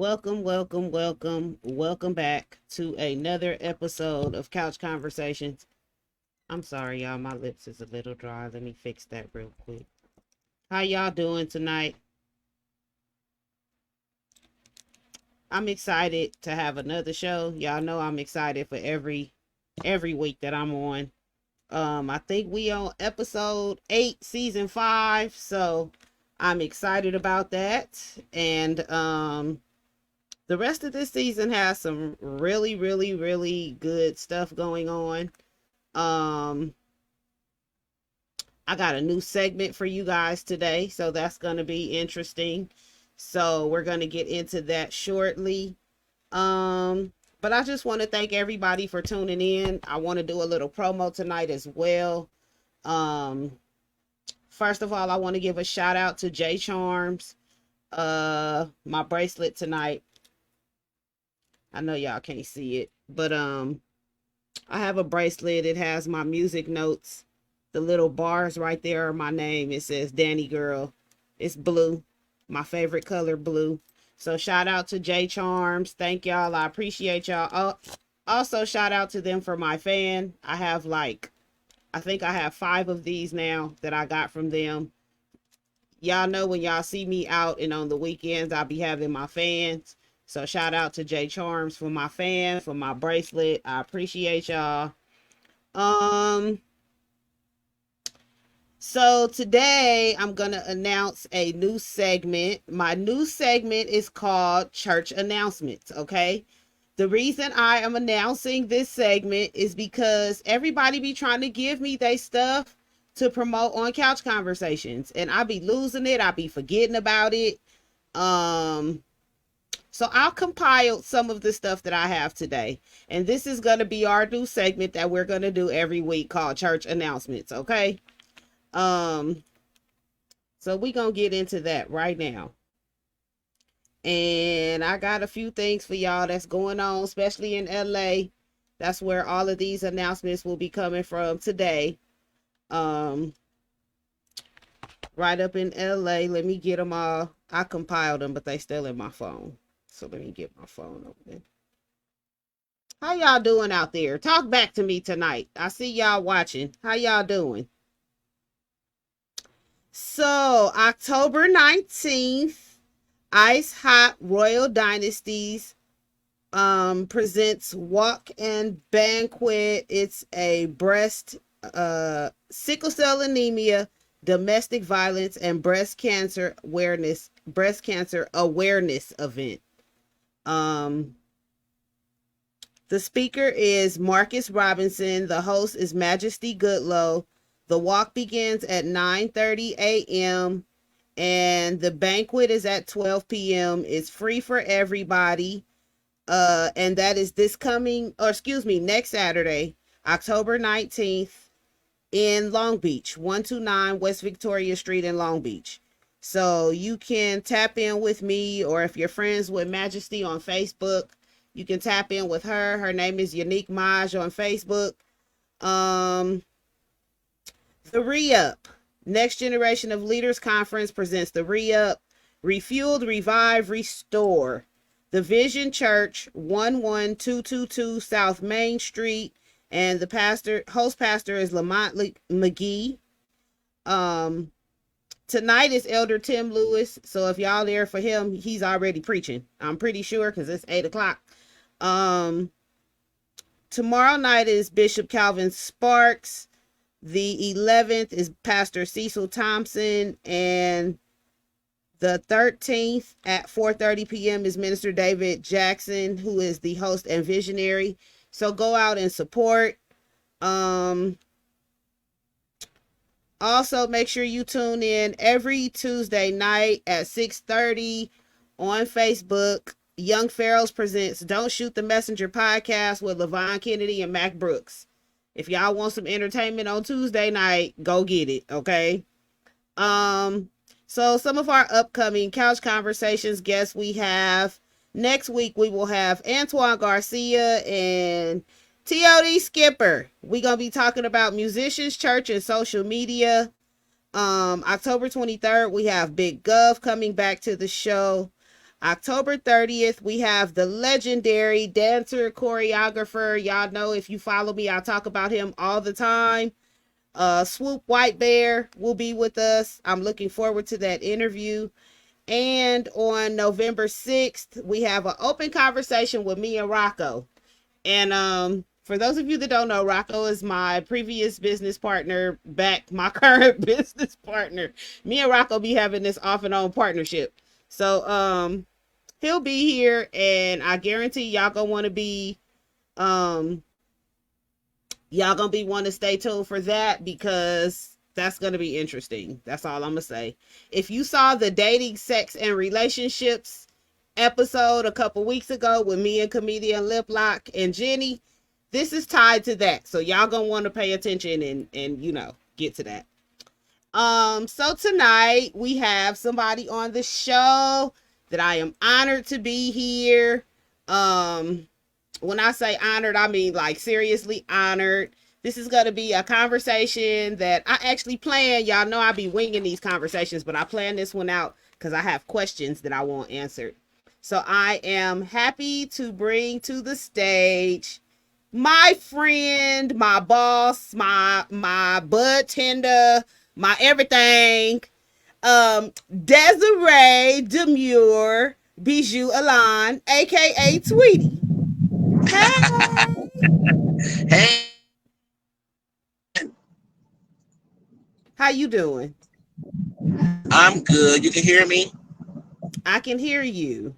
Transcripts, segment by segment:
Welcome back to another episode of Couch Conversations. I'm sorry, y'all, my lips is a little dry. Let me fix that real quick. How y'all doing tonight? I'm excited to have another show. Y'all know I'm excited for every week that I'm on. I think we on episode 8, season 5, so I'm excited about that. And the rest of this season has some really good stuff going on. Um, I got a new segment for you guys today, so that's going to be interesting. So we're going to get into that shortly. But I just want to thank everybody for tuning in. I want to do a little promo tonight as well. Um, First of all, I want to give a shout out to J Charms. My bracelet tonight. I know y'all can't see it, but I have a bracelet. It has my music notes. The little bars right there are my name. It says Danni Gyrl. It's blue. My favorite color, blue. So shout out to J Charms. Thank y'all. I appreciate y'all. Also shout out to them for my fan. I think I have 5 of these now that I got from them. Y'all know when y'all see me out and on the weekends, I'll be having my fans. So shout out to J Charms for my fan, for my bracelet. I appreciate y'all. Um, so today I'm going to announce a new segment. My new segment is called Church Announcements, okay? The reason I am announcing this segment is because everybody be trying to give me their stuff to promote on Couch Conversations, and I be losing it. I be forgetting about it. So I'll compile some of the stuff that I have today, and this is going to be our new segment that we're going to do every week called Church Announcements, okay? Um, so we going to get into that right now. And I got a few things for y'all that's going on, especially in LA. That's where all of these announcements will be coming from today. Um, right up in LA. Let me get them all. I compiled them, but they still in my phone. So let me get my phone open. How y'all doing out there? Talk back to me tonight. I see y'all watching. How y'all doing? So, October 19th, Ice Hot Royal Dynasties presents Walk and Banquet. It's a sickle cell anemia, domestic violence, and breast cancer awareness event. The speaker is Marcus Robinson. The host is Majesty Goodlow. The walk begins at 9:30 a.m. and the banquet is at 12 p.m. It's free for everybody. And that is next Saturday, October 19th in Long Beach, 129 West Victoria Street in Long Beach. So you can tap in with me, or if you're friends with Majesty on Facebook, you can tap in with her. Her name is Unique Maj on Facebook. The Re-Up. Next Generation of Leaders Conference presents the Re-Up, Refueled, Revive, Restore. The Vision Church, 11222 South Main Street. And the host pastor is Lamont McGee. Tonight is Elder Tim Lewis. So if y'all there for him, he's already preaching. I'm pretty sure because it's 8 o'clock. Tomorrow night is Bishop Calvin Sparks. The 11th is Pastor Cecil Thompson, and the 13th at 4:30 p.m. is Minister David Jackson, who is the host and visionary. So go out and support. Also, make sure you tune in every Tuesday night at 6:30 on Facebook. Young Pharaohs presents Don't Shoot the Messenger podcast with LaVon Kennedy and Mac Brooks. If y'all want some entertainment on Tuesday night, go get it, okay? So some of our upcoming Couch Conversations guests we have. Next week, we will have Antoine Garcia and TOD Skipper. We're going to be talking about musicians, church, and social media. October 23rd, we have Big Gov coming back to the show. October 30th, we have the legendary dancer, choreographer. Y'all know if you follow me, I talk about him all the time. Swoop White Bear will be with us. I'm looking forward to that interview. And on November 6th, we have an open conversation with me and Rocco. And for those of you that don't know, Rocco is my previous business partner, back my current business partner. Me and Rocco be having this off and on partnership. So he'll be here, and I guarantee y'all gonna want to be y'all gonna be want to stay tuned for that, because that's gonna be interesting. That's all I'm gonna say. If you saw the dating, sex, and relationships episode a couple weeks ago with me and comedian Lip Lock and Jenny, this is tied to that. So y'all gonna want to pay attention and you know, get to that. So tonight we have somebody on the show that I am honored to be here. When I say honored, I mean like seriously honored. This is going to be a conversation that I actually planned. Y'all know I be winging these conversations, but I planned this one out because I have questions that I want answered. So I am happy to bring to the stage my friend, my boss, my bud tender, my everything, DESARAE DMUIR BIJOU ELAN, aka Tweedy. Hey. Hey, How you doing? I'm good. You can hear me? I can hear you.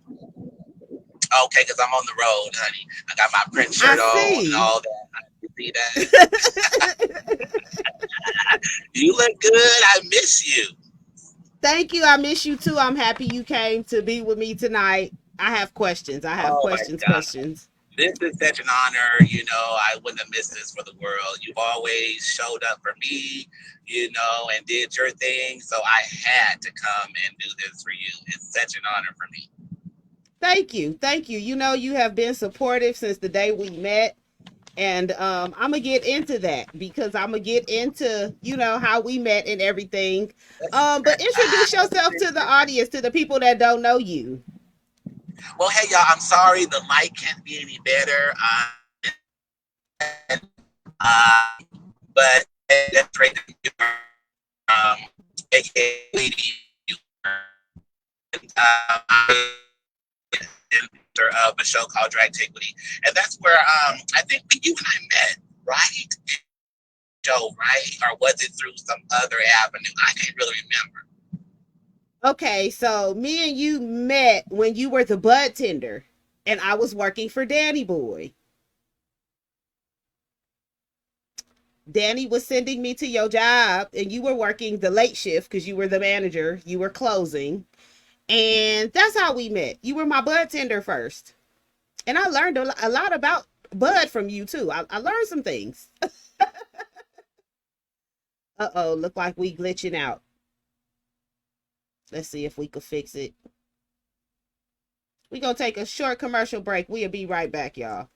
Okay, because I'm on the road, honey. I got my print I shirt on and see. all that. You see that? You look good. I miss you. Thank you. I miss you too. I'm happy you came to be with me tonight. I have questions. I have Oh my questions, God. questions. This is such an honor. I wouldn't have missed this for the world. You've always showed up for me, and did your thing. So I had to come and do this for you. It's such an honor for me. Thank you. Thank you. You know, you have been supportive since the day we met. And I'm going to get into that, because I'm going to get into, how we met and everything. But introduce yourself to the audience, to the people that don't know you. Well, hey, y'all. I'm sorry the light can't be any better. But that's great that you are, aka Lady. I'm of a show called DRAGTIQUITY, and that's where I think you and I met, right? Show, right? Or was it through some other avenue? I can't really remember. Okay, so me and you met when you were the bud tender, and I was working for Danny Boy. Danny was sending me to your job, and you were working the late shift because you were the manager. You were closing. And that's how we met. You were my bud tender first. And I learned a lot about bud from you, too. I learned some things. Uh-oh, look like we glitching out. Let's see if we could fix it. We're going to take a short commercial break. We'll be right back, y'all.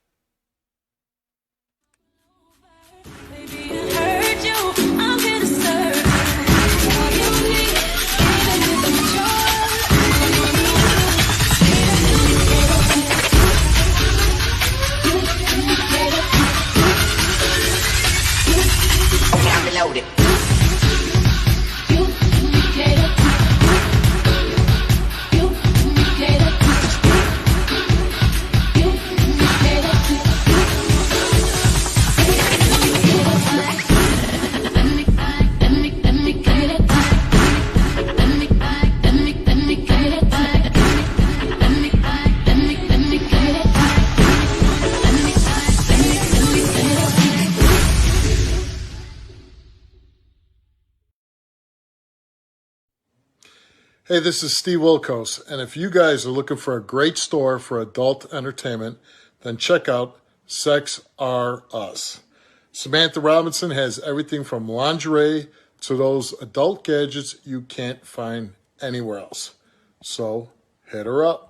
Loaded. Hey, this is Steve Wilkos, and if you guys are looking for a great store for adult entertainment, then check out Sex R Us. Samantha Robinson has everything from lingerie to those adult gadgets you can't find anywhere else. So, hit her up.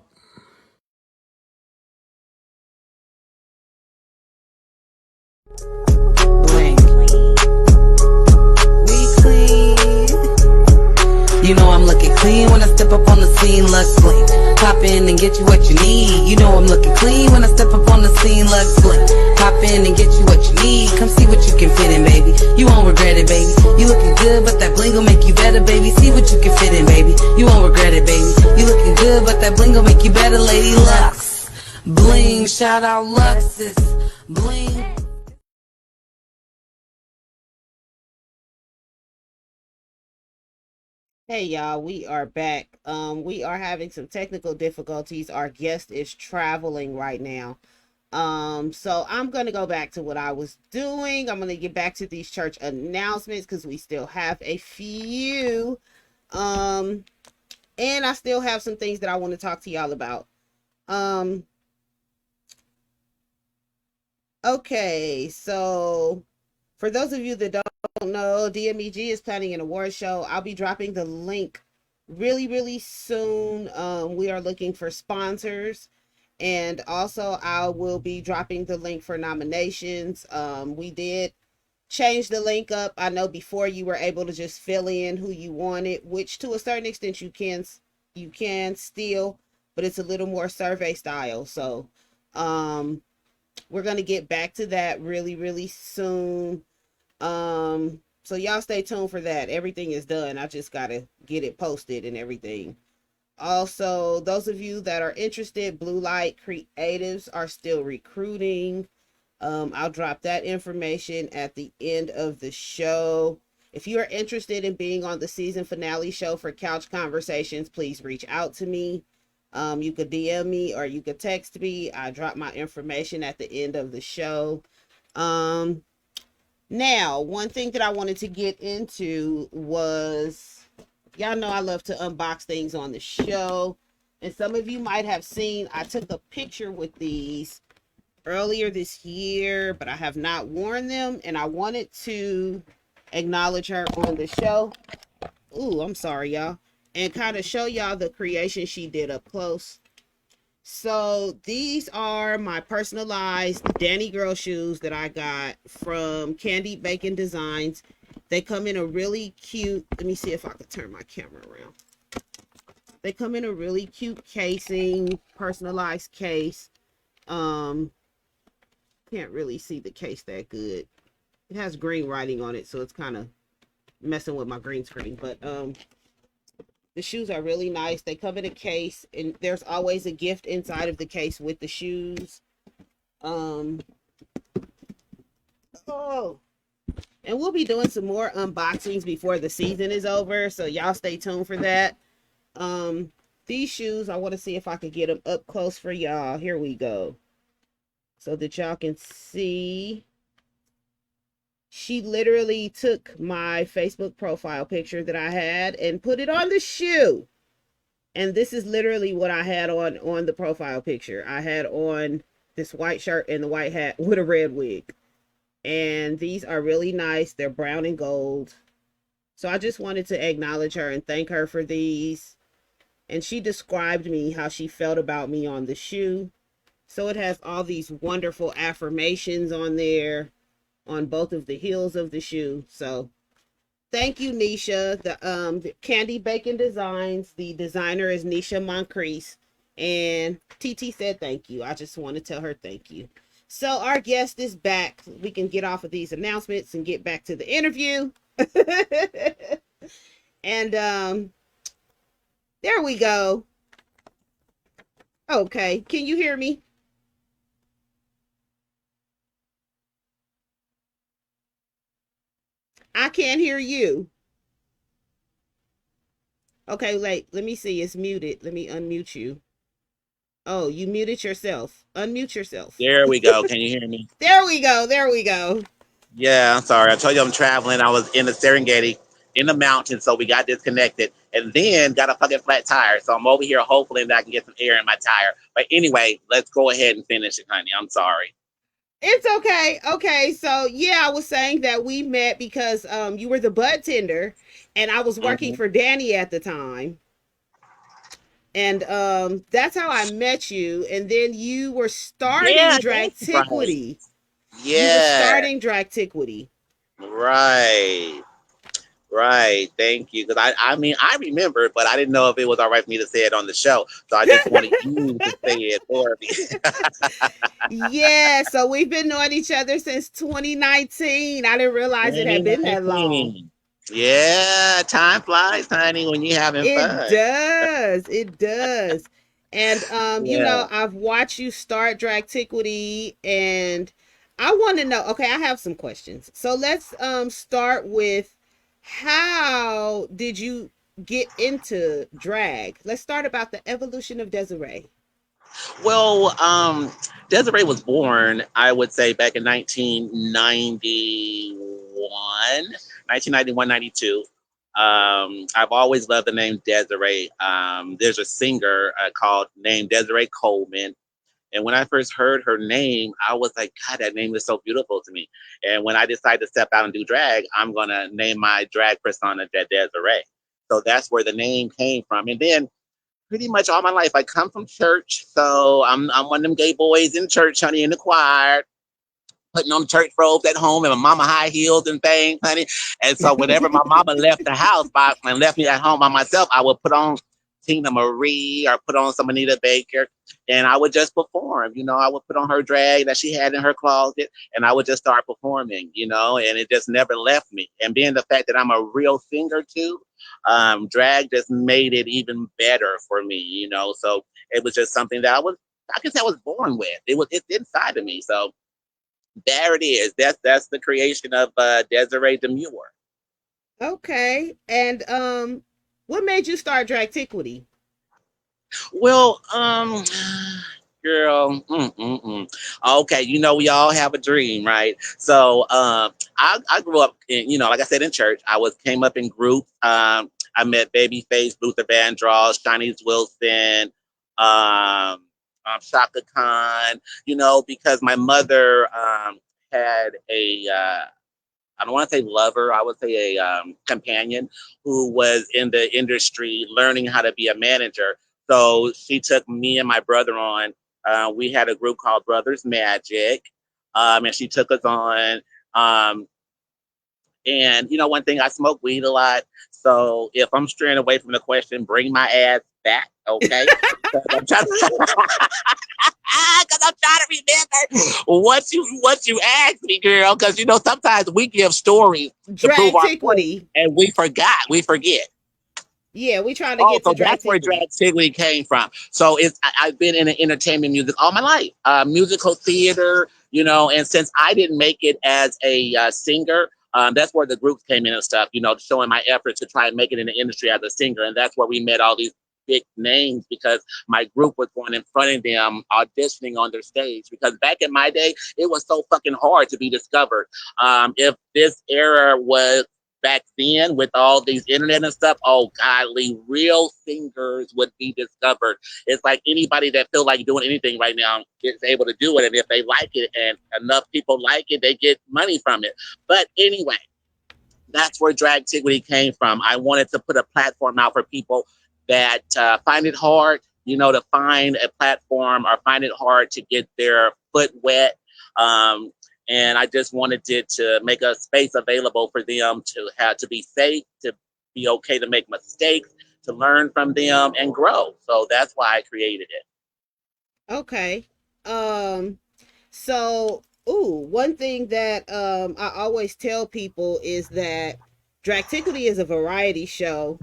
You know I'm looking clean when I step up on the scene, look clean. Hop in and get you what you need. You know I'm looking clean when I step up on the scene, looks slick. Hop in and get you what you need. Come see what you can fit in, baby. You won't regret it, baby. You looking good, but that bling gon' make you better, baby. See what you can fit in, baby. You won't regret it, baby. You looking good, but that bling gon' make you better, lady. Lux, bling, shout out Luxus, bling. Hey y'all, we are back. We are having some technical difficulties. Our guest is traveling right now. So I'm gonna go back to what I was doing. I'm gonna get back to these church announcements because we still have a few. Um, and I still have some things that I want to talk to y'all about. Um, okay, so for those of you that don't know, Dmeg is planning an award show. I'll be dropping the link really soon. We are looking for sponsors, and also I will be dropping the link for nominations. We did change the link up. I know before you were able to just fill in who you wanted, which to a certain extent you can still, but it's a little more survey style. So we're gonna get back to that really soon. So y'all stay tuned for that. Everything is done. I just gotta get it posted and everything. Also, those of you that are interested, Blue Light Creatives are still recruiting. I'll drop that information at the end of the show. If you are interested in being on the season finale show for Couch Conversations, please reach out to me. You could DM me or you could text me. I drop my information at the end of the show. Now, one thing that I wanted to get into was, y'all know I love to unbox things on the show. And some of you might have seen, I took a picture with these earlier this year, but I have not worn them. And I wanted to acknowledge her on the show. Ooh, I'm sorry, y'all. And kind of show y'all the creation she did up close. So these are my personalized Danni Gyrl shoes that I got from Candy Bacon Designs. They come in a really cute, let me see if I can turn my camera around. They come in a really cute casing, personalized case. Can't really see the case that good. It has green writing on it, so it's kind of messing with my green screen. But the shoes are really nice. They come in a case, and there's always a gift inside of the case with the shoes. And we'll be doing some more unboxings before the season is over, so y'all stay tuned for that. These shoes, I want to see if I could get them up close for y'all. Here we go. So that y'all can see. She literally took my Facebook profile picture that I had and put it on the shoe. And this is literally what I had on the profile picture. I had on this white shirt and the white hat with a red wig. And these are really nice. They're brown and gold. So I just wanted to acknowledge her and thank her for these. And she described me how she felt about me on the shoe. So it has all these wonderful affirmations on there, on both of the heels of the shoe. So thank you, Nisha. The Candy Bacon Designs, the designer is Nisha Moncrief, and TT said thank you. I just want to tell her thank you. So our guest is back. We can get off of these announcements and get back to the interview. And there we go. Okay, can you hear me? I can't hear you. Okay, wait, let me see. It's muted. Let me unmute you. Oh, you muted yourself. Unmute yourself. There we go. Can you hear me? There we go. There we go. Yeah, I'm sorry. I told you I'm traveling. I was in the Serengeti in the mountains, so we got disconnected and then got a fucking flat tire. So I'm over here hopefully that I can get some air in my tire. But anyway, let's go ahead and finish it, honey. I'm sorry. It's okay. Okay, so yeah, I was saying that we met because you were the bud tender and I was working for Danni at the time. And that's how I met you. And then you were starting Yeah, that's right. Dragtiquity. You were Yeah, starting Dragtiquity. right. Right. Thank you. Because I mean, I remember, but I didn't know if it was all right for me to say it on the show. So I just wanted you to say it for me. Yeah, so we've been knowing each other since 2019. I didn't realize it had been that long. 2019. Yeah, time flies, honey, when you're having It fun. does. It does. And Yeah. I've watched you start Dragtiquity, and I want to know, okay, I have some questions. So let's start with, how did you get into drag? Let's start about the evolution of Desiree. Well, Desiree was born, I would say, back in 1991, 1991, 92. I've always loved the name Desiree. There's a singer called named Desiree Coleman. And when I first heard her name, I was like, God, that name is so beautiful to me. And when I decided to step out and do drag, I'm going to name my drag persona Desiree. So that's where the name came from. And then pretty much all my life, I come from church. So I'm one of them gay boys in church, honey, in the choir, putting on church robes at home and my mama high heels and things, honey. And so whenever my mama left the house and left me at home by myself, I would put on Tina Marie or put on some Anita Baker, and I would just perform. I would put on her drag that she had in her closet, and I would just start performing. And it just never left me. And being the fact that I'm a real singer too, drag just made it even better for me. So it was just something that I guess I was born with. It's inside of me. So there it is. That's the creation of Desiree Demure. Okay. And what made you start Dragtiquity? Well, girl, okay, we all have a dream, right? So, I grew up in, like I said, in church. Came up in groups. I met Babyface, Luther Vandross, Shanice Wilson, Shaka Khan. Because my mother had I don't want to say lover, I would say a companion who was in the industry learning how to be a manager. So she took me and my brother on. We had a group called Brothers Magic, and she took us on. Um, and one thing, I smoke weed a lot. So if I'm straying away from the question, bring my ass back, okay? I'm trying to, because I'm trying to remember what you asked me, girl. Because sometimes we give stories to prove our point, Dragtiquity. and we forget. Yeah, we trying to Oh, get to so that's where Dragtiquity. Drag Tiggy came from. So I've been in entertainment music all my life, musical theater, and since I didn't make it as a singer, that's where the groups came in and stuff, showing my efforts to try and make it in the industry as a singer. And that's where we met all these big names because my group was going in front of them auditioning on their stage. Because back in my day, it was so fucking hard to be discovered. If this era was back then with all these internet and stuff, oh godly, real singers would be discovered. It's like anybody that feel like doing anything right now is able to do it, and if they like it and enough people like it, they get money from it. But anyway, that's where Dragtiquity came from. I wanted to put a platform out for people that find it hard, to find a platform or find it hard to get their foot wet. And I just wanted it to make a space available for them to have to be safe, to be okay to make mistakes, to learn from them and grow. So that's why I created it. Okay. Um so one thing that I always tell people is that Dragtiquity is a variety show.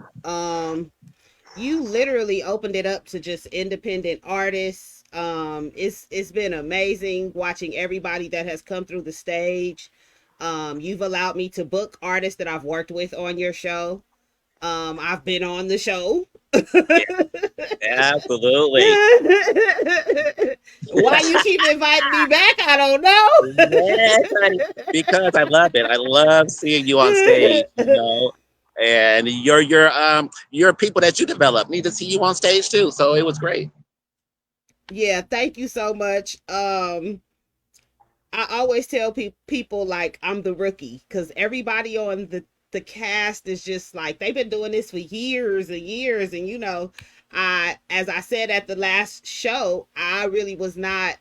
You literally opened it up to just independent artists. It's been amazing watching everybody that has come through the stage. You've allowed me to book artists that I've worked with on your show. I've been on the show. Yeah, absolutely. Why you keep inviting me back, I don't know. Yes, honey, because I love it. I love seeing you on stage, and your people that you develop need to see you on stage too. So it was great. Yeah, thank you so much. I always tell people like I'm the rookie because everybody on the cast is just like they've been doing this for years and years, and I, as I said at the last show, I really was not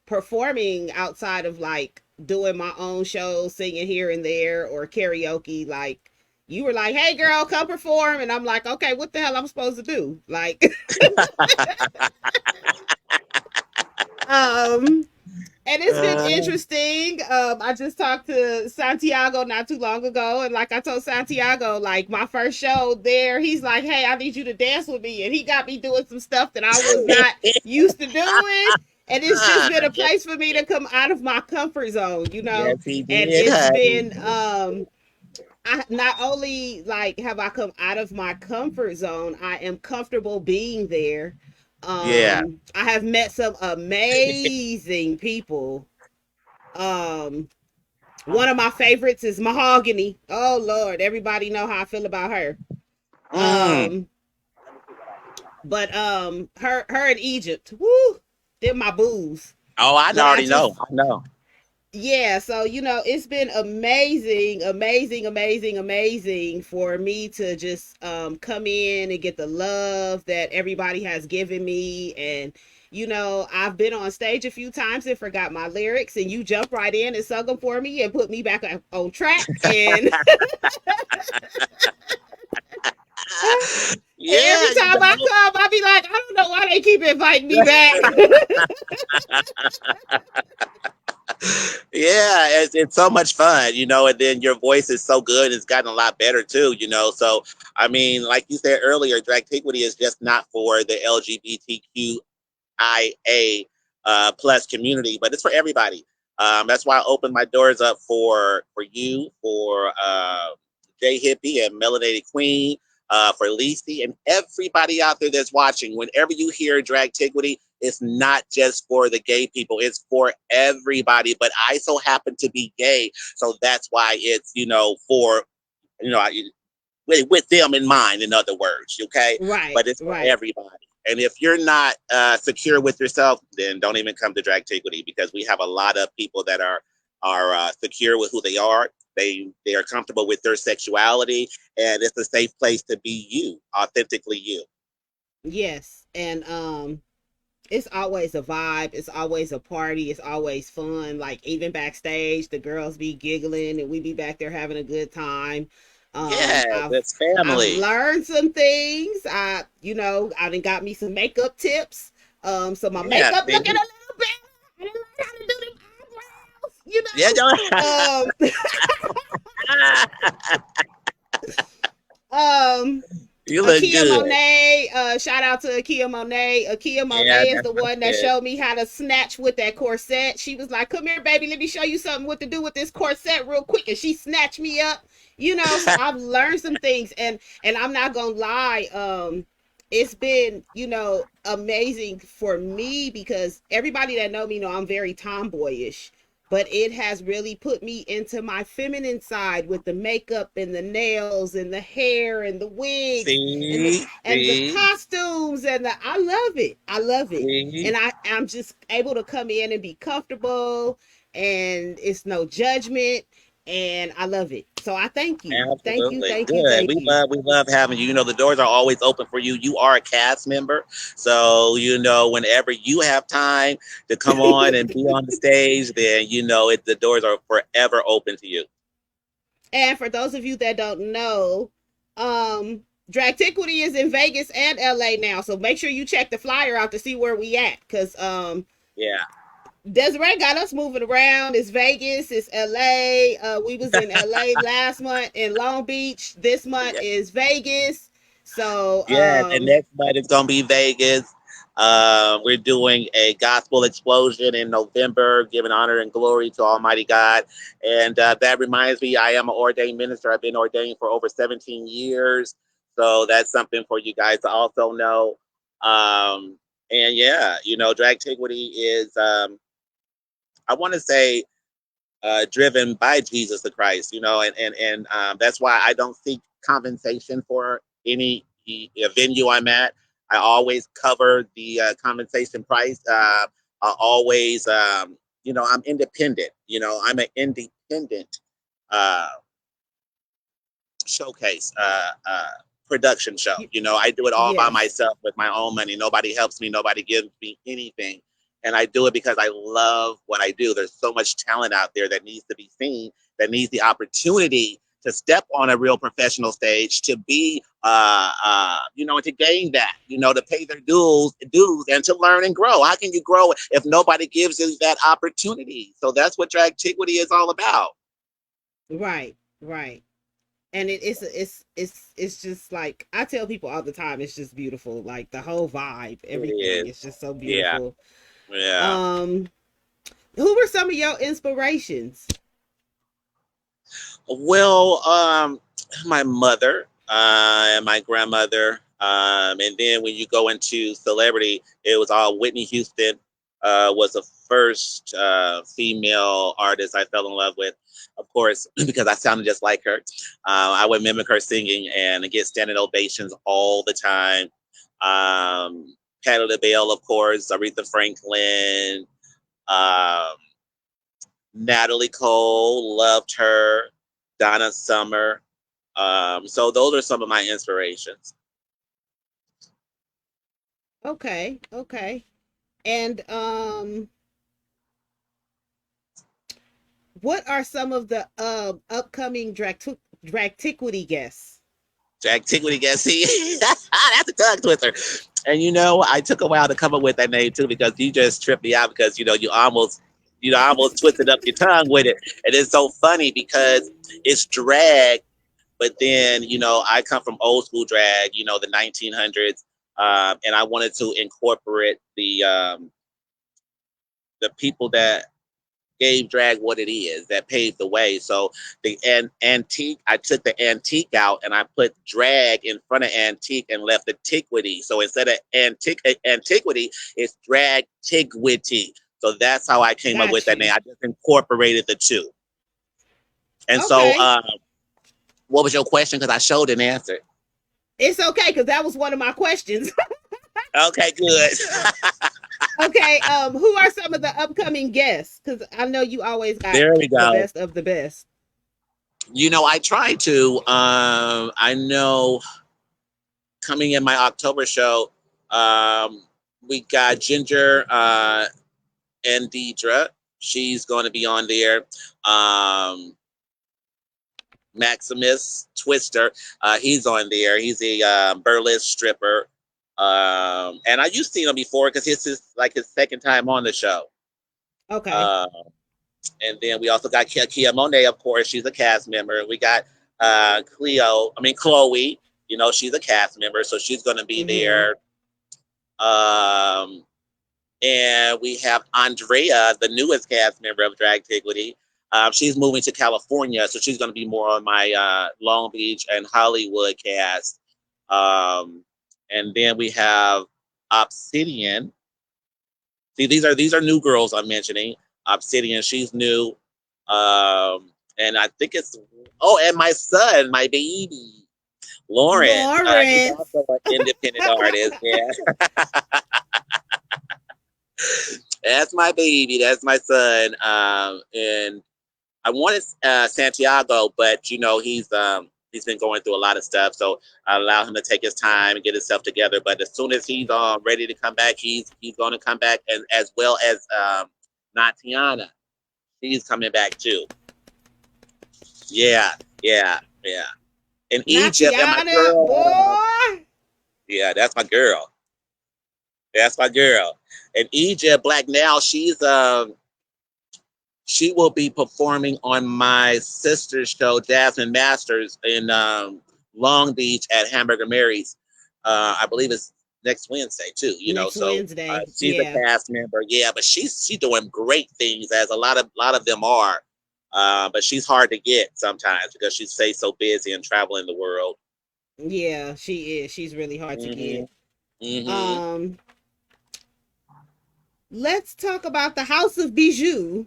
performing outside of like doing my own shows, singing here and there, or karaoke. Like You were like, "Hey, girl, come perform," and I'm like, "Okay, what the hell I'm supposed to do?" Like, um, and it's been Uh, interesting. I just talked to Santiago not too long ago, and like I told Santiago, like my first show there, he's like, "Hey, I need you to dance with me," and he got me doing some stuff that I was not used to doing. And it's just been a yes, place for me to come out of my comfort zone, you know. yes, he And did, it's honey. been I not only like have I come out of my comfort zone, I am comfortable being there. Yeah. I have met some amazing people. Um, one of my favorites is Mahogany. Oh Lord, everybody know how I feel about her. Mm. Um, but her in Egypt, woo, they're my booze. Oh, I But I already know. just I know. yeah, so it's been amazing, amazing, amazing, amazing for me to just come in and get the love that everybody has given me. And I've been on stage a few times and forgot my lyrics, and you jump right in and sung them for me and put me back on track. And Yeah, every time I come, I be like, I don't know why they keep inviting me back. yeah, it's so much fun, and then your voice is so good. It's gotten a lot better too. So, I mean, like you said earlier, Dragtiquity is just not for the LGBTQIA plus community, but it's for everybody. That's why I opened my doors up for you, for J Hippie and Melanated Queen, for Lisi and everybody out there that's watching. Whenever you hear Dragtiquity, it's not just for the gay people; it's for everybody. But I so happen to be gay, so that's why it's for you know with them in mind. In other words, okay, Right, but it's for right. everybody. And if you're not secure with yourself, then don't even come to Dragtiquity, because we have a lot of people that are secure with who they are. They are comfortable with their sexuality, and it's a safe place to be you, authentically you. Yes, and it's always a vibe. It's always a party. It's always fun. Like even backstage, the girls be giggling and we be back there having a good time. Yes, I've it's I've family. learned some things. I done got me some makeup tips. So my Yeah, makeup looking a see? little better. I done learned how to do them eyebrows. Yeah, Um, you look Akia good. Monet, shout out to Akia Monet. Akia Yeah, Monet is that's the my one that kid. showed me how to snatch with that corset. She was like, "Come here, baby, let me show you something what to do with this corset real quick." And she snatched me up. So I've learned some things, and I'm not gonna lie, it's been, amazing for me because everybody that know me know I'm very tomboyish, but it has really put me into my feminine side with the makeup and the nails and the hair and the wigs and the See, and the see, costumes and I love it. I love it. see. And I'm just able to come in and be comfortable, and it's no judgment, and I love it. So I thank you. Thank you, Absolutely. thank you, Good. thank you. We love having you. The doors are always open for you. You are a cast member. So, whenever you have time to come on and be on the stage, then the doors are forever open to you. And for those of you that don't know, um, Dragtiquity is in Vegas and LA now. So make sure you check the flyer out to see where we at. Cause Yeah. Desiree got us moving around. It's Vegas, it's LA. We was in LA last month in Long Beach. This month Yeah. is Vegas. So Yes. And next month it's gonna be Vegas. We're doing a gospel explosion in November, giving honor and glory to Almighty God. And that reminds me, I am an ordained minister. I've been ordained for over 17 years. So that's something for you guys to also know. And yeah, Dragtiquity is, I want to say, driven by Jesus the Christ, and that's why I don't seek compensation for any venue I'm at. I always cover the compensation price. I always, I'm independent. I'm an independent uh, showcase production show. I do it all by yes. myself with my own money. Nobody helps me. Nobody gives me anything. And I do it because I love what I do. There's so much talent out there that needs to be seen, that needs the opportunity to step on a real professional stage, to be, you know, to gain that, you know, to pay their dues, and to learn and grow. How can you grow if nobody gives you that opportunity? So that's what Dragtiquity is all about. Right, right. And it's just like I tell people all the time, it's just beautiful. Like the whole vibe, It everything. is. It's just so Yeah. beautiful. Yeah. Um, who were some of your inspirations? Well, my mother and my grandmother, and then when you go into celebrity, it was all Whitney Houston. Was the first female artist I fell in love with, of course, because I sounded just like her. I would mimic her singing and get standing ovations all the time. Patti LaBelle, of course, Aretha Franklin, um, Natalie Cole, loved her. Donna Summer. So those are some of my inspirations. Okay, okay. And what are some of the upcoming Dragtiquity guests? Dragtiquity, guess see, that's a tongue twister. And you know, I took a while to come up with that name too because you just tripped me out because you know you almost twisted up your tongue with it, and it's so funny because it's drag, but then you know I come from old school drag, you know the 1900s, and I wanted to incorporate the people that gave drag what it is, that paved the way. So the antique, I took the antique out and I put drag in front of antique and left the tiquity. So instead of antiquity, it's dragtiquity. So that's how I came up with Got that name. you. I just incorporated the two. And so, Okay. what was your question? Because I showed an answer. It's okay because that was one of my questions. Okay, good. Okay. Who are some of the upcoming guests? Because I know you always got There we the go. best of the best. You know, I try to. I know coming in my October show, we got Ginger and Deidre. She's going to be on there. Maximus Twister, he's on there. He's a burlesque stripper. And I used to see him before because it's like his second time on the show. Okay. Um, and then we also got Kia Monet, of course. She's a cast member. We got Chloe. You know, she's a cast member, so she's going to be Mm-hmm. there. Um, and we have Andrea, the newest cast member of Dragtiquity. She's moving to California, so she's going to be more on my Long Beach and Hollywood cast. Um, and then we have Obsidian. See, these are new girls I'm mentioning. Obsidian, she's new. And I think it's and my son, my baby, Lawrence. He's Lawrence. also an independent artist. Yeah. That's my baby. That's my son. And I wanted Santiago, but you know he's been going through a lot of stuff, so I allow him to take his time and get himself together. But as soon as he's ready to come back, he's going to come back, and as well as Natiana, she's coming back too. Yeah, yeah, yeah. In Egypt, and my Natiana, girl. boy. Yeah, that's my girl. That's my girl. In Egypt, Black Now, she will be performing on my sister's show, Jasmine Masters, in Long Beach at Hamburger Mary's. I believe it's next Wednesday too. You know, Next so Wednesday. she's a Yeah. cast member. Yeah, but she's doing great things, as a lot of them are. But she's hard to get sometimes because she stays so busy and traveling the world. Yeah, she is. She's really hard to Hmm. get. Hmm. Um, let's talk about the House of Bijou.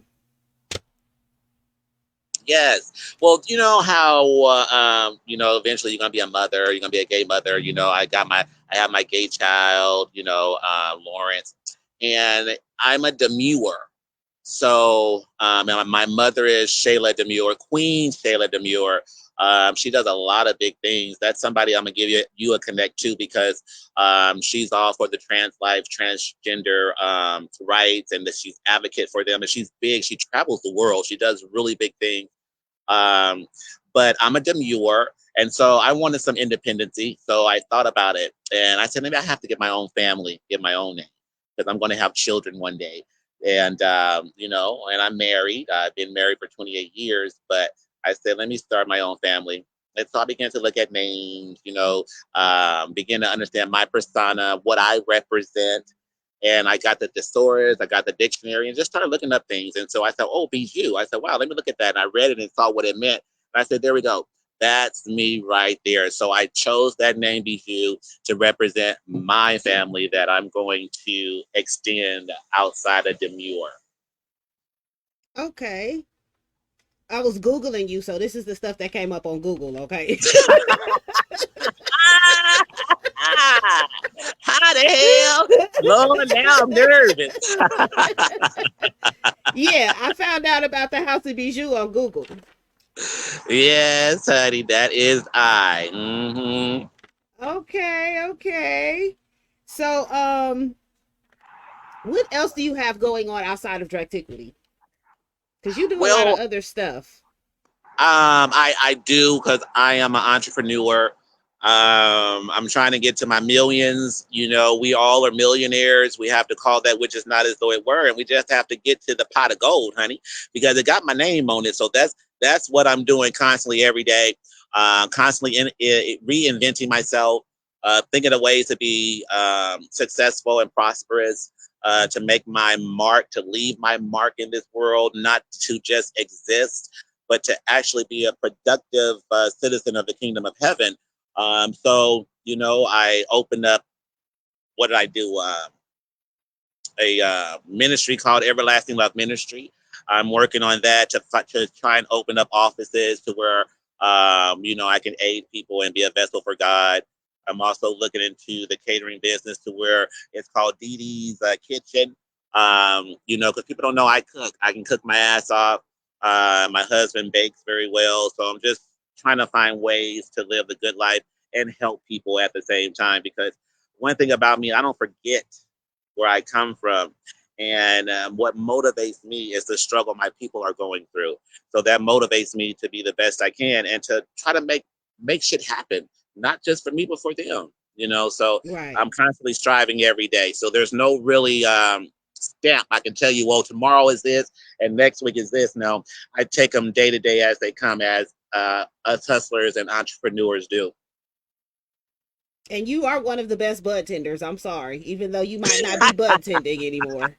Yes. Well, you know how you know eventually you're gonna be a mother. You're gonna be a gay mother. You know, I have my gay child. You know, Lawrence, and I'm a demure. So, and my mother is Shayla Demure, Queen Shayla Demure. She does a lot of big things. That's somebody I'm gonna give you a connect to because she's all for the trans life, transgender rights, and that she's advocate for them. And she's big. She travels the world. She does really big things. Um, but I'm a demure. And so I wanted some independency. So I thought about it and I said, maybe I have to get my own family, get my own name, because I'm going to have children one day. And, and I'm married. I've been married for 28 years, but I said, let me start my own family. And so I began to look at names, begin to understand my persona, what I represent. And I got the thesaurus, I got the dictionary, and just started looking up things. And so I thought, oh, BIJOU. I said, wow, let me look at that. And I read it and saw what it meant. And I said, there we go. That's me right there. So I chose that name BIJOU to represent my family that I'm going to extend outside of DEMUIR. Okay. I was Googling you, so this is the stuff that came up on Google, okay? How the hell? Lord, now I'm nervous. Yeah, I found out about the House of Bijou on Google. Yes, honey, that is I. Mm-hmm. Okay. So, what else do you have going on outside of DRAGTIQUITY? Because you do a lot of other stuff. I do, because I am an entrepreneur. I'm trying to get to my millions. We all are millionaires. We have to call that which is not as though it were, and we just have to get to the pot of gold, honey, because it got my name on it. So that's what I'm doing constantly every day, constantly reinventing myself, thinking of ways to be successful and prosperous, to make my mark, to leave my mark in this world, not to just exist, but to actually be a productive citizen of the kingdom of heaven. So, I opened up, what did I do? A ministry called Everlasting Love Ministry. I'm working on that to try and open up offices to where, I can aid people and be a vessel for God. I'm also looking into the catering business to where it's called DD's Kitchen. Because people don't know I cook. I can cook my ass off. My husband bakes very well. So I'm just trying to find ways to live the good life and help people at the same time. Because one thing about me, I don't forget where I come from. And what motivates me is the struggle my people are going through. So that motivates me to be the best I can and to try to make shit happen, not just for me, but for them. So Right. I'm constantly striving every day. So there's no really stamp I can tell you, well, tomorrow is this and next week is this. No, I take them day to day as they come, as us hustlers and entrepreneurs do. And you are one of the best bud tenders. I'm sorry, even though you might not be bud tending anymore.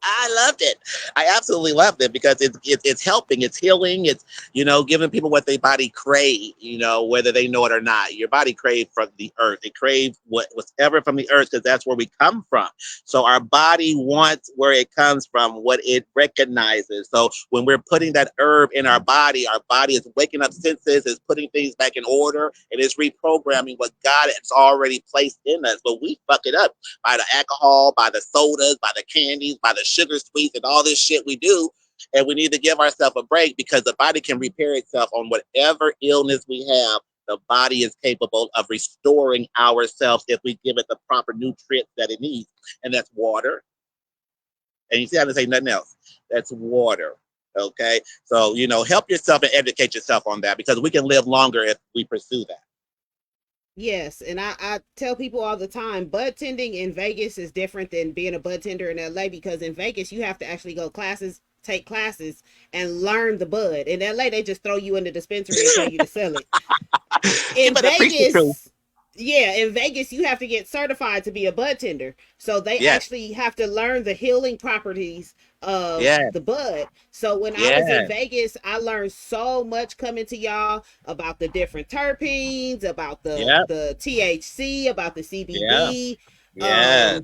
I loved it. I absolutely loved it because it's helping, it's healing, it's giving people what their body crave, whether they know it or not. Your body craves from the earth. It craves whatever from the earth, because that's where we come from. So our body wants where it comes from, what it recognizes. So when we're putting that herb in our body is waking up senses, is putting things back in order, and it's reprogramming what God has already placed in us. But we fuck it up by the alcohol, by the sodas, by the candies, by the sugar sweets, and all this shit we do. And we need to give ourselves a break, because the body can repair itself on whatever illness we have. The body is capable of restoring ourselves if we give it the proper nutrients that it needs. And that's water. And you see, I didn't say nothing else. That's water. Okay. So, help yourself and educate yourself on that, because we can live longer if we pursue that. Yes, and I tell people all the time, bud tending in Vegas is different than being a bud tender in LA, because in Vegas you have to actually take classes and learn the bud. In LA they just throw you in the dispensary and tell you to sell it. In Vegas, yeah, in Vegas you have to get certified to be a bud tender. So they actually have to learn the healing properties of the bud. So when I was in Vegas, I learned so much coming to y'all about the different terpenes, about the THC, about the CBD,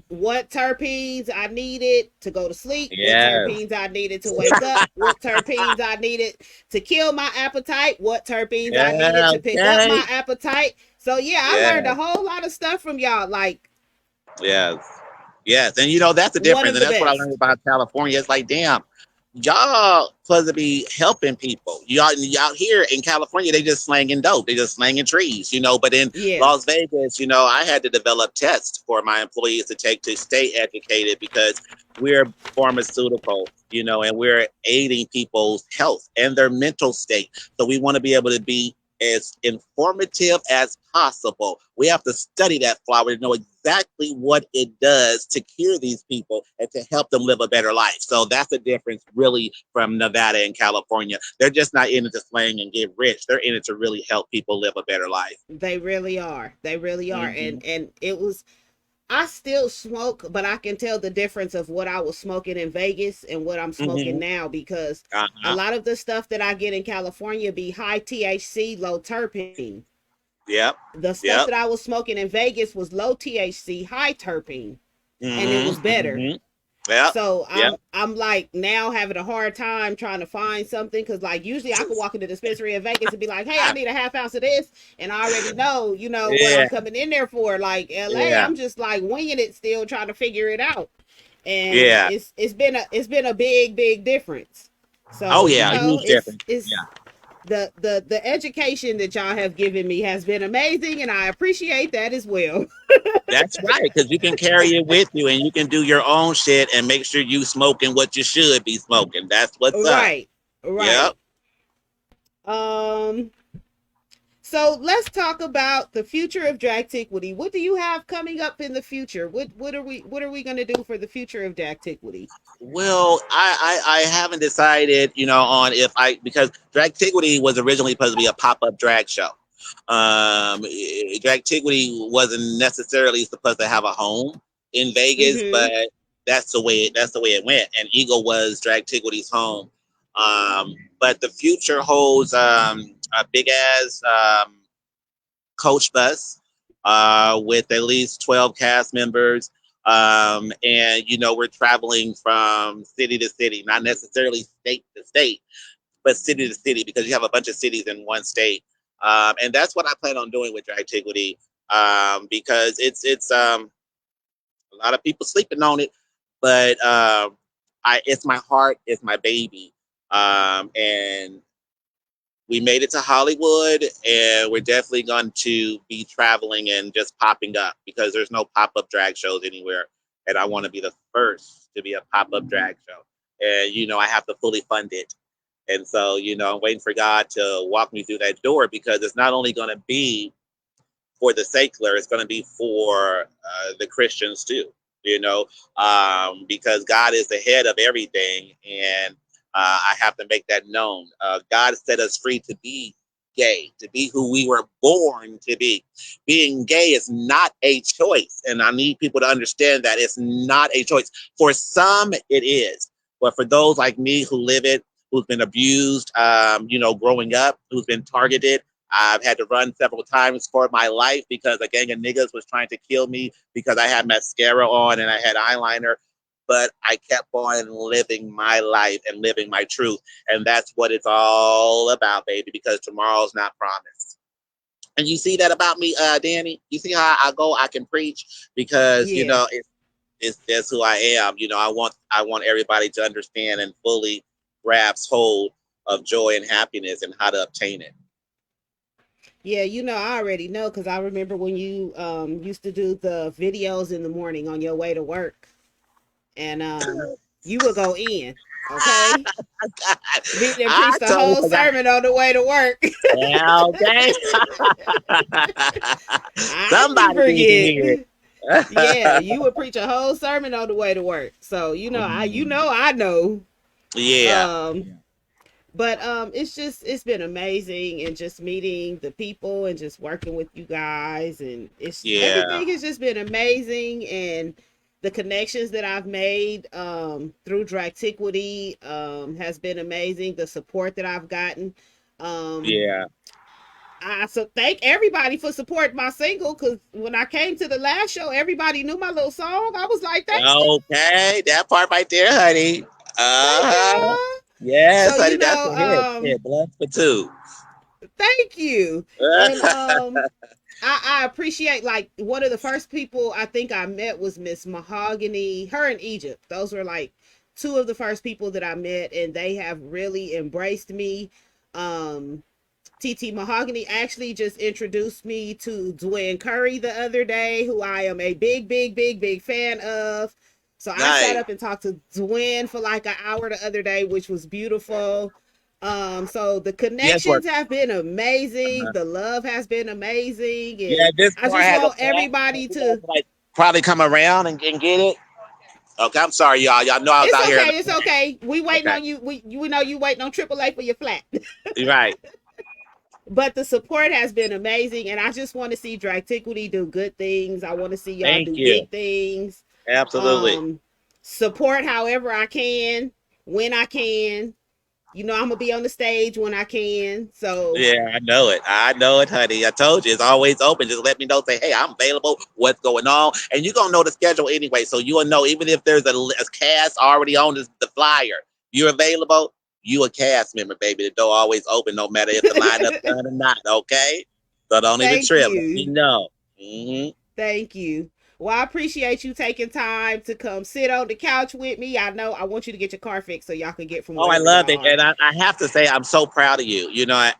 what terpenes I needed to go to sleep, what terpenes I needed to wake up, what terpenes I needed to kill my appetite, what terpenes I needed to pick up my appetite. So I learned a whole lot of stuff from y'all. Like, yes, and that's the difference, and that's what I learned about California. It's like, damn, y'all supposed to be helping people. Y'all here in California, they just slanging dope, they just slanging trees, But in Las Vegas, I had to develop tests for my employees to take to stay educated, because we're pharmaceutical. and we're aiding people's health and their mental state. So we want to be able to be as informative as possible. We have to study that flower to know exactly what it does to cure these people and to help them live a better life. So that's the difference really from Nevada and California. They're just not in it to slang and get rich. They're in it to really help people live a better life. They really are. They really are. Mm-hmm. And it was, I still smoke, but I can tell the difference of what I was smoking in Vegas and what I'm smoking Mm-hmm. now, because a Uh-huh. lot of the stuff that I get in California be high THC, low terpene. Yep. The stuff Yep. that I was smoking in Vegas was low THC, high terpene, and it was Mm-hmm. better. Mm-hmm. Yep. So Yep. I'm like now having a hard time trying to find something, because like usually I could walk in the dispensary in Vegas and be like, hey, I need a half ounce of this, and I already know, what Yeah. I'm coming in there for. Like LA, Yeah. I'm just like winging it still, trying to figure it out, and Yeah. it's been a big difference. Oh So yeah, a huge difference. it's Yeah. the education that y'all have given me has been amazing, and I appreciate that as well. That's right, because you can carry it with you and you can do your own shit and make sure you smoking what you should be smoking. That's what's up. Right, Yep. right. Um, So let's talk about the future of Dragtiquity. What do you have coming up in the future? What are we going to do for the future of Dragtiquity? Well, I haven't decided, on if because Dragtiquity was originally supposed to be a pop-up drag show. Dragtiquity wasn't necessarily supposed to have a home in Vegas, Mm-hmm. but that's the way it went. And Eagle was Dragtiquity's home. But the future holds a big ass coach bus with at least 12 cast members. And, we're traveling from city to city, not necessarily state to state, but city to city, because you have a bunch of cities in one state. And that's what I plan on doing with Dragtiquity, because it's a lot of people sleeping on it, but it's my heart, it's my baby, and we made it to Hollywood, and we're definitely going to be traveling and just popping up, because there's no pop up drag shows anywhere, and I want to be the first to be a pop up drag show, and I have to fully fund it, and so I'm waiting for God to walk me through that door, because it's not only going to be for the secular, it's going to be for the Christians too. Because God is the head of everything, and I have to make that known. God set us free to be gay, to be who we were born to be. Being gay is not a choice, and I need people to understand that it's not a choice. For some, it is, but for those like me who live it, who's been abused, growing up, who's been targeted. I've had to run several times for my life because a gang of niggas was trying to kill me because I had mascara on and I had eyeliner. But I kept on living my life and living my truth. And that's what it's all about, baby, because tomorrow's not promised. And you see that about me, Danny? You see how I go, I can preach, because, Yeah. it's just who I am. I want everybody to understand and fully grasp hold of joy and happiness and how to obtain it. Yeah, I already know, because I remember when you used to do the videos in the morning on your way to work, and you would go in, okay? Meet and I preach the totally whole forgot. sermon on the way to work. Yeah, okay. I can Somebody need to hear forget. it. Yeah, you would preach a whole sermon on the way to work. So I know. Yeah, Um, but it's been amazing, and just meeting the people and just working with you guys, and it's yeah, everything has just been amazing, and the connections that I've made through Dragtiquity has been amazing. The support that I've gotten. Um, yeah. I so thank everybody for supporting my single, because when I came to the last show, everybody knew my little song. I was like, Okay, that part right there, honey. thank Uh-huh. y'all. Yes, So honey, that's a hit. Yeah, blood for two. thank you. And I appreciate, like, one of the first people I think I met was Miss Mahogany, her in Egypt. Those were like two of the first people that I met, and they have really embraced me. TT Mahogany actually just introduced me to Dwayne Curry the other day, who I am a big fan of. So I sat Nice. up and talked to Dwayne for like an hour the other day, which was beautiful. So the Yes, work. connections have been amazing. The love has been amazing. Yeah, And this I car just has a want flat, so everybody we got to, to like probably come around and get it. Okay, I'm sorry, y'all. Y'all know I was it's out here. okay, it's okay. We waiting Okay, on you. We know you waiting on AAA for your flat. you're right. But the support has been amazing, and I just want to see Dragtiquity do good things. I want to see y'all Thank do you. big things. Absolutely. Um, Support however I can, when I can. You know, I'm gonna be on the stage when I can. So Yeah, I know it. I know it, honey. I told you it's always open. Just let me know. Say, hey, I'm available. What's going on? And you're gonna know the schedule anyway, so you'll know even if there's a cast already on the flyer. You're available. You a cast member, baby. The door always open, no matter if the lineup's done or not. Okay, so don't even thank trip. Let me you. know. Thank you. Well, I appreciate you taking time to come sit on the couch with me. I know I want you to get your car fixed so y'all can get from Oh, I wherever love y'all it. are. And I have to say, I'm so proud of you. You know, I'm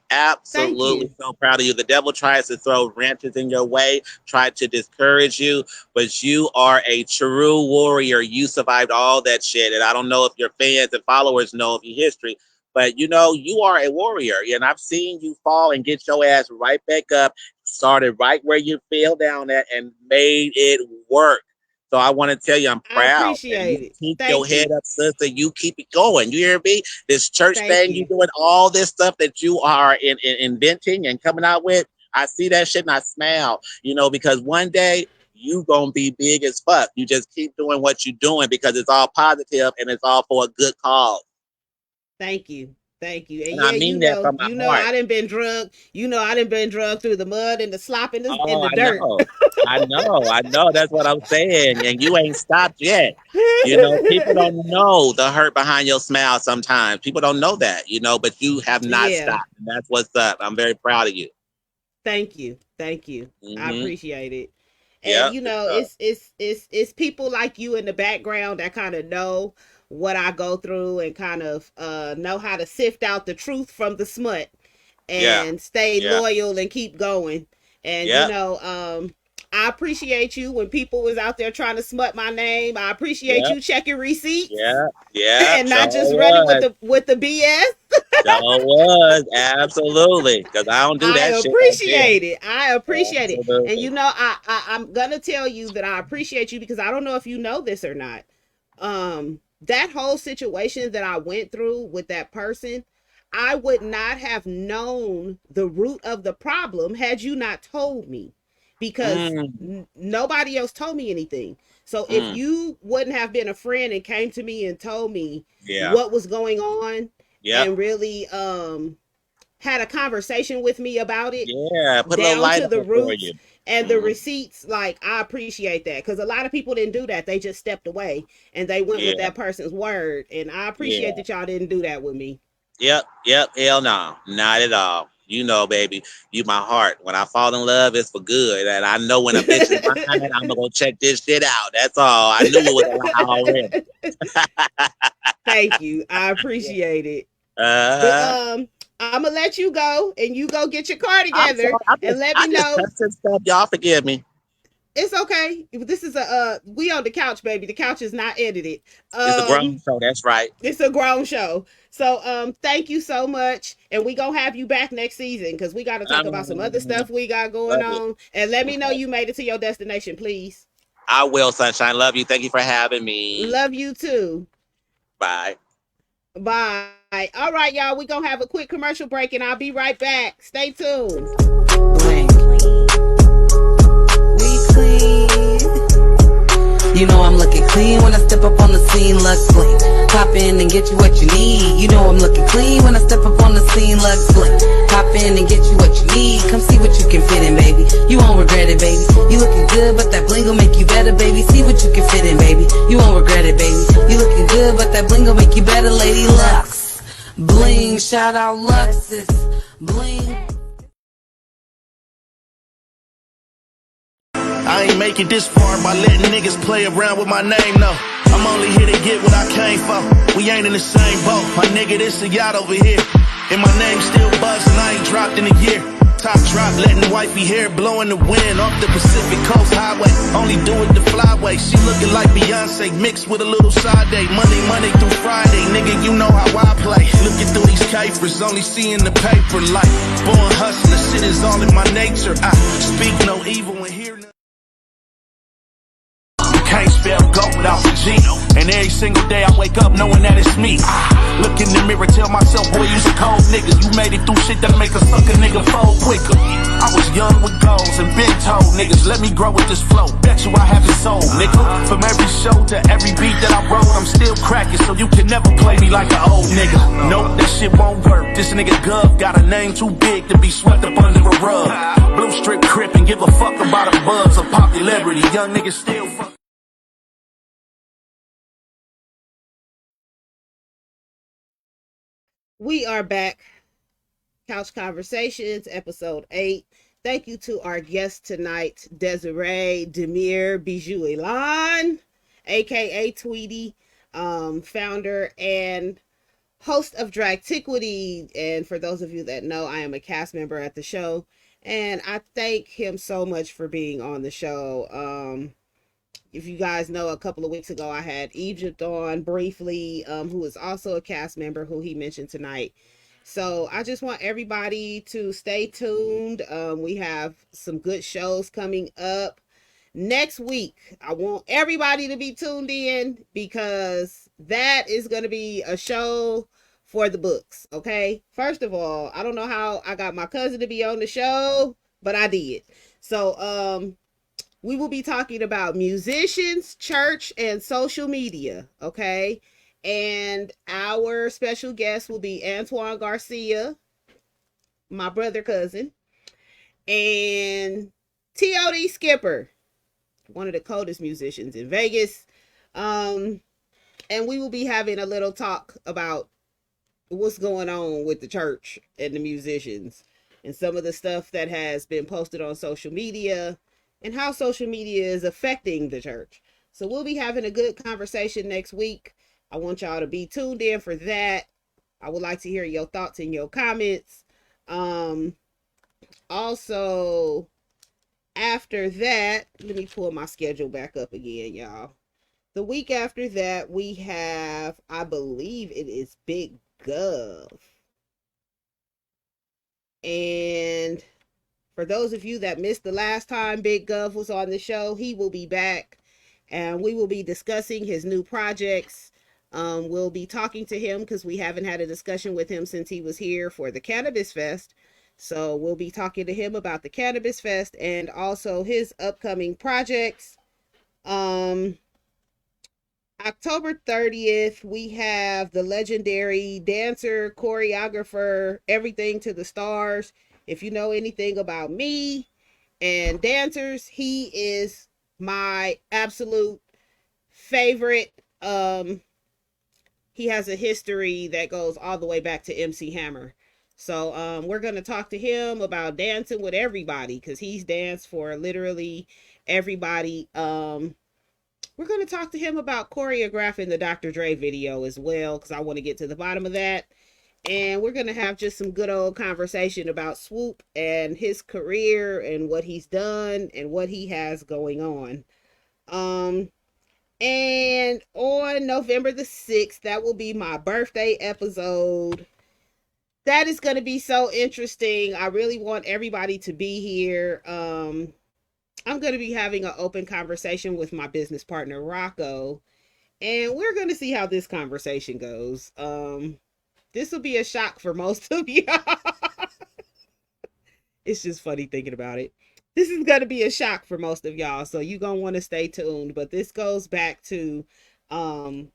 Thank absolutely you. so proud of you. The devil tries to throw wrenches in your way, try to discourage you, but you are a true warrior. You survived all that shit. And I don't know if your fans and followers know of your history, but you know, you are a warrior. And I've seen you fall and get your ass right back up, started right where you fell down at, and made it work. So I want to tell you, I'm I proud. And appreciate you it. keep your Thank head you. up, sister. You keep it going. You hear me? This church Thank thing, you you. doing all this stuff that you are inventing and coming out with. I see that shit and I smile, you know, because one day you gonna be big as fuck. You just keep doing what you're doing because it's all positive and it's all for a good cause. Thank you. Thank you. And And I yeah, mean that from my heart. I done been drugged. I done been drugged through the mud and the slop and in Oh, the I dirt. know. I know. I know. That's what I'm saying. And you ain't stopped yet. You know, people don't know the hurt behind your smile sometimes. People don't know that, you know, but you have not Yeah. stopped. And that's what's up. I'm very proud of you. Thank you. Thank you. I Mm-hmm. appreciate it. And Yep. Good stuff. it's people like you in the background that kind of know what I go through and kind of know how to sift out the truth from the smut Yeah. and stay Yeah. loyal and keep going. And Yep. I appreciate you when people was out there trying to smut my name. I appreciate Yep. you checking receipts Yeah. Yeah. and So not just running was. with the BS. So was. Absolutely. Because I don't do I that shit right there. appreciate it. I appreciate it. And Absolutely. I'm gonna tell you that I appreciate you because I don't know if you know this or not. That whole situation that I went through with that person, I would not have known the root of the problem had you not told me, because Mm, nobody else told me anything. So if mm. you wouldn't have been a friend and came to me and told me Yeah. what was going on Yep. and really had a conversation with me about it Yeah. Put a little down light to on the it for roots you. and the Mm. receipts, like, I appreciate that, because a lot of people didn't do that. They just stepped away and they went with Yeah. that person's word, and I appreciate Yeah. that y'all didn't do that with me. Yep, yep, hell no, not at all. You know, baby, you my heart. When I fall in love, it's for good, and I know when a bitch is mine, I'm gonna go check this shit out. That's all. I knew it was a lie already. Thank you, I appreciate it. But uh, I'm gonna let you go and you go get your car I'm together sorry. I and just, let I me just know. touched this stuff. Y'all forgive me. It's okay. This is a we on the couch, baby. The couch is not edited. It's a grown um show. That's right. It's a grown show. So thank you so much. And we gonna have you back next season because we gotta talk about some other Love stuff we got going it. on. And let me know Okay. you made it to your destination, please. I will, sunshine. Love you. Thank you for having me. Love you too. Bye. Bye. All right, y'all. We gonna have a quick commercial break and I'll be right back. Stay tuned. Bling. We clean. You know I'm looking clean when I step up on the scene, Lux Bling. Pop in and get you what you need. You know I'm looking clean when I step up on the scene, Lux Bling. Pop in and get you what you need. Come see what you can fit in, baby. You won't regret it, baby. You looking good, but that bling will make you better, baby. See what you can fit in, baby. You won't regret it, baby. You looking good, but that bling will make you better, lady. Lux Bling, shout out Luxus Bling. I ain't make it this far by letting niggas play around with my name, no. I'm only here to get what I came for. We ain't in the same boat. My nigga, this a yacht over here. And my name still buzzing, I ain't dropped in a year. Top drop, letting wifey hair blow in the wind off the Pacific Coast Highway. Only do it the flyway. She looking like Beyonce mixed with a little Sade. Monday through Friday, nigga, you know how I play. Looking through these capers, only seeing the paper like born hustler. Shit is all in my nature. I speak no evil and hear none. Can't spell goat without the G. And every single day I wake up knowing that it's me. Look in the mirror, tell myself, boy, you some cold niggas. You made it through shit that'll make a sucker nigga fold quicker. I was young with goals and big told niggas. Let me grow with this flow. Bet you I have it sold, nigga. From every show to every beat that I wrote, I'm still cracking, so you can never play me like an old nigga. Nope, that shit won't work. This nigga Gov got a name too big to be swept up under a rug. Blue strip crip and give a fuck about a buzz of popularity. Young niggas still fuck. We are back. Couch Conversations, episode 8. Thank you to our guest tonight, DESARAE, DMEG, BIJOU, ELAN, aka TWEEDY, founder and host of DRAGTIQUITY. And for those of you that know, I am a cast member at the show, and I thank him so much for being on the show. If you guys know, a couple of weeks ago, I had Egypt on briefly, who is also a cast member, who he mentioned tonight. So I just want everybody to stay tuned. We have some good shows coming up next week. I want everybody to be tuned in because that is going to be a show for the books. Okay. First of all, I don't know how I got my cousin to be on the show, but I did. So, we will be talking about musicians, church, and social media, okay? And our special guest will be Antoine Garcia, my brother cousin, and TOD Skipper, one of the coldest musicians in Vegas. And we will be having a little talk about what's going on with the church and the musicians and some of the stuff that has been posted on social media and how social media is affecting the church. So we'll be having a good conversation next week. I want y'all to be tuned in for that. I would like to hear your thoughts and your comments. Also, after that, let me pull my schedule back up again, y'all. The week after that, we have, I believe it is Big Gov. And for those of you that missed the last time Big Gov was on the show, he will be back and we will be discussing his new projects. We'll be talking to him because we haven't had a discussion with him since he was here for the Cannabis Fest. So we'll be talking to him about the Cannabis Fest and also his upcoming projects. October 30th, we have the legendary dancer, choreographer, everything to the stars. If you know anything about me and dancers, he is my absolute favorite. He has a history that goes all the way back to MC Hammer. So we're going to talk to him about dancing with everybody because he's danced for literally everybody. We're going to talk to him about choreographing the Dr. Dre video as well because I want to get to the bottom of that. And we're going to have just some good old conversation about Swoop and his career and what he's done and what he has going on. And on November the 6th, that will be my birthday episode. That is going to be so interesting. I really want everybody to be here. I'm going to be having an open conversation with my business partner, Rocco. And we're going to see how this conversation goes. This will be a shock for most of y'all. It's just funny thinking about it. This is going to be a shock for most of y'all. So you're going to want to stay tuned. But this goes back to the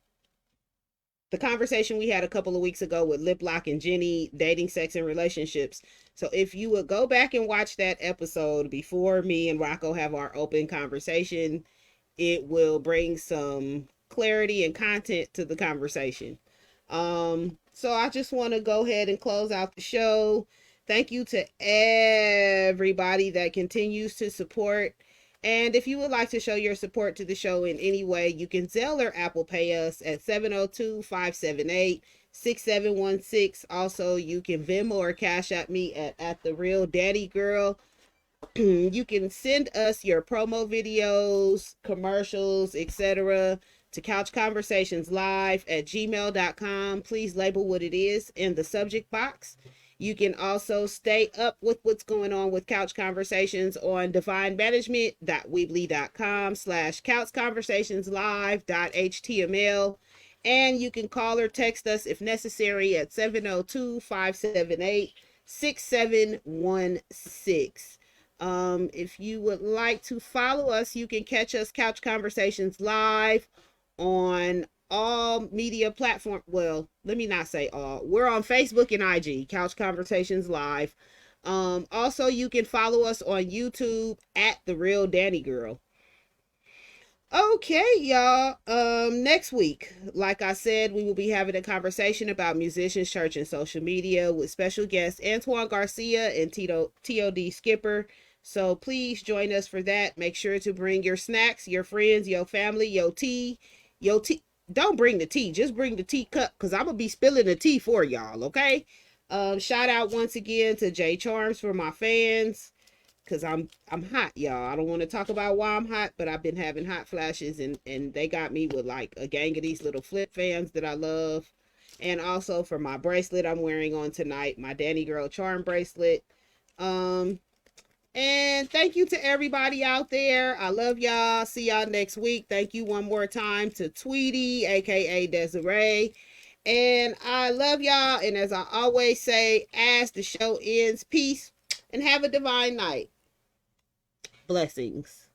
conversation we had a couple of weeks ago with Lip Lock and Jenny, dating, sex, and relationships. So if you would go back and watch that episode before me and Rocco have our open conversation, it will bring some clarity and content to the conversation. So I just want to go ahead and close out the show. Thank you to everybody that continues to support And if you would like to show your support to the show in any way, you can Zelle or Apple Pay us at 702-578-6716. Also, you can Venmo or Cash App me at the real Danni Gyrl. You can send us your promo videos, commercials, etc. to couchconversationslive@gmail.com. Please label what it is in the subject box. You can also stay up with what's going on with Couch Conversations on divinemanagement.weebly.com/couchconversationslive.html. And you can call or text us if necessary at 702-578-6716. If you would like to follow us, you can catch us Couch Conversations Live on all media platforms. Well, let me not say all. We're on Facebook and IG, Couch Conversations Live. Also, you can follow us on YouTube at The Real Danni Gyrl. Okay, y'all. Next week, like I said, we will be having a conversation about musicians, church, and social media with special guests Antoine Garcia and TOD Skipper. So please join us for that. Make sure to bring your snacks, your friends, your family, your tea. Don't bring the tea, just bring the teacup, because I'm gonna be spilling the tea for y'all. Okay. Shout out once again to J Charms for my fans, because I'm hot, y'all. I don't want to talk about why I'm hot, but I've been having hot flashes, and they got me with like a gang of these little flip fans that I love. And also for my bracelet I'm wearing on tonight, my Danni Gyrl charm bracelet. And thank you to everybody out there. I love y'all. See y'all next week. Thank you one more time to Tweedy, aka DESARAE. And I love y'all. And as I always say, as the show ends, peace and have a divine night. Blessings.